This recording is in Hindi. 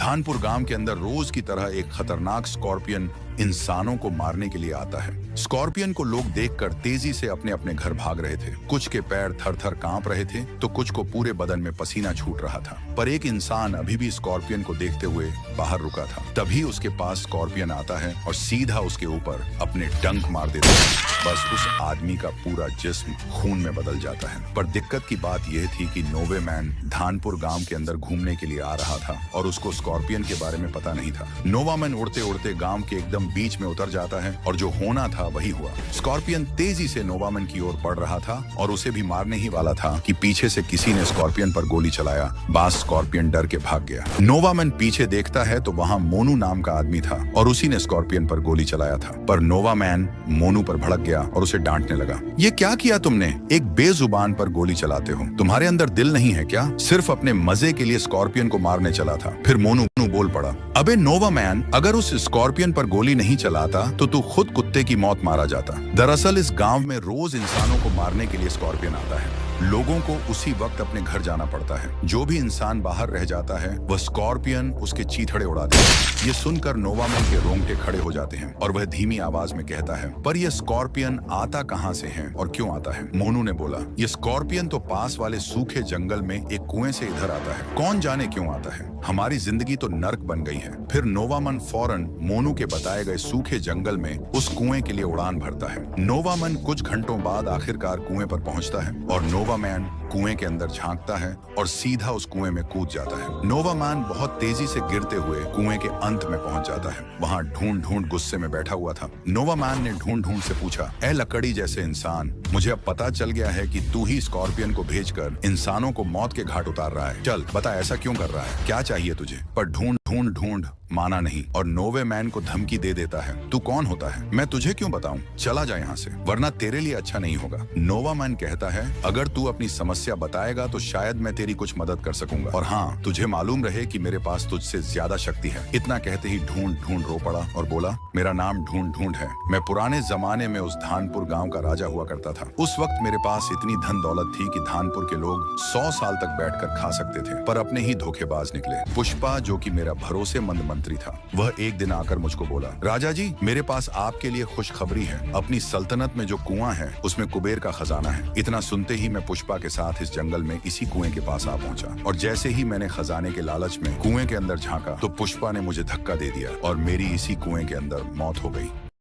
धानपुर गांव के अंदर रोज की तरह एक खतरनाक स्कॉर्पियन इंसानों को मारने के लिए आता है। स्कॉर्पियन को लोग देखकर तेजी से अपने अपने घर भाग रहे थे। कुछ के पैर थर थर कांप रहे थे तो कुछ को पूरे बदन में पसीना छूट रहा था। पर एक इंसान अभी भी स्कॉर्पियन को देखते हुए बाहर रुका था। तभी उसके पास स्कॉर्पियन आता है और सीधा उसके ऊपर अपने डंक मार देता है। बस उस आदमी का पूरा जिस्म खून में बदल जाता है। पर दिक्कत की बात यह थी कि नोवामैन धानपुर गांव के अंदर घूमने के लिए आ रहा था और उसको स्कॉर्पियन के बारे में पता नहीं था। नोवामैन उड़ते उड़ते गांव के एकदम बीच में उतर जाता है और जो होना था वही हुआ। स्कॉर्पियन तेजी से नोवामैन की ओर बढ़ रहा था और उसे भी मारने ही वाला था कि पीछे से किसी ने स्कॉर्पियन पर गोली चलाया। बास स्कॉर्पियन डर के भाग गया। नोवामैन पीछे देखता है तो वहां मोनू नाम का आदमी था और उसी ने स्कॉर्पियन पर गोली चलाया था। पर नोवामैन मोनू पर भड़क गया और उसे डांटने लगा। ये क्या किया तुमने? एक बेजुबान पर गोली चलाते हो? तुम्हारे अंदर दिल नहीं है क्या? सिर्फ अपने मजे के लिए स्कॉर्पियन को मारने चला था। फिर मोनू बोल पड़ा, अबे नोवामैन, अगर उस स्कॉर्पियन पर गोली नहीं चलाता तो तू खुद कुत्ते की मौत मारा जाता। दरअसल इस गांव में रोज इंसानों को मारने के लिए स्कॉर्पियन आता है। लोगों को उसी वक्त अपने घर जाना पड़ता है। जो भी इंसान बाहर रह जाता है वह स्कॉर्पियन उसके चीथड़े उड़ा देता है। ये सुनकर नोवामैन के रोंगटे खड़े हो जाते हैं और वह धीमी आवाज में कहता है, पर यह स्कॉर्पियन आता कहां से है और क्यों आता है? मोनू ने बोला, यह स्कॉर्पियन तो पास वाले सूखे जंगल में एक कुएं से इधर आता है। कौन जाने क्यों आता है? हमारी जिंदगी तो नर्क बन गई है। फिर नोवामैन फौरन मोनू के बताए गए सूखे जंगल में उस कुएं के लिए उड़ान भरता है। नोवामैन कुछ घंटों बाद आखिरकार कुएं पर पहुंचता है और नोवामैन कुएं के अंदर झांकता है और सीधा उस कुएं में कूद जाता है। नोवामैन बहुत तेजी से गिरते हुए कुएं के अंत में पहुंच जाता है। वहां ढूंढ ढूंढ गुस्से में बैठा हुआ था। नोवामैन ने ढूंढ ढूंढ से पूछा, ए लकड़ी जैसे इंसान, मुझे अब पता चल गया है कि तू ही स्कॉर्पियन को भेजकर इंसानों को मौत के घाट उतार रहा है। चल बता, ऐसा क्यों कर रहा है? क्या चाहिए तुझे? पर ढूंढ ढूंढ ढूंढ माना नहीं और नोवामैन को धमकी दे देता है, तू कौन होता है? मैं तुझे क्यों बताऊं? चला जा यहाँ से, वरना तेरे लिए अच्छा नहीं होगा। नोवामैन कहता है, अगर तू अपनी समस्या बताएगा तो शायद मैं तेरी कुछ मदद कर सकूंगा, और हाँ, तुझे मालूम रहे कि मेरे पास तुझसे ज्यादा शक्ति है। इतना कहते ही ढूंढ ढूंढ रो पड़ा और बोला, मेरा नाम ढूंढ ढूंढ है। मैं पुराने जमाने में उस धानपुर गाँव का राजा हुआ करता था। उस वक्त मेरे पास इतनी धन दौलत थी कि धानपुर के लोग 100 साल तक बैठकर खा सकते थे, पर अपने ही धोखेबाज निकले। पुष्पा, जो कि मेरा भरोसेमंद मंत्री था, वह एक दिन आकर मुझको बोला, राजा जी, मेरे पास आपके लिए खुशखबरी है। अपनी सल्तनत में जो कुआं है उसमें कुबेर का खजाना है। इतना सुनते ही मैं पुष्पा के साथ इस जंगल में इसी कुएं के पास आ पहुंचा और जैसे ही मैंने खजाने के लालच में कुएं के अंदर झांका तो पुष्पा ने मुझे धक्का दे दिया और मेरी इसी कुएं के अंदर मौत हो गई।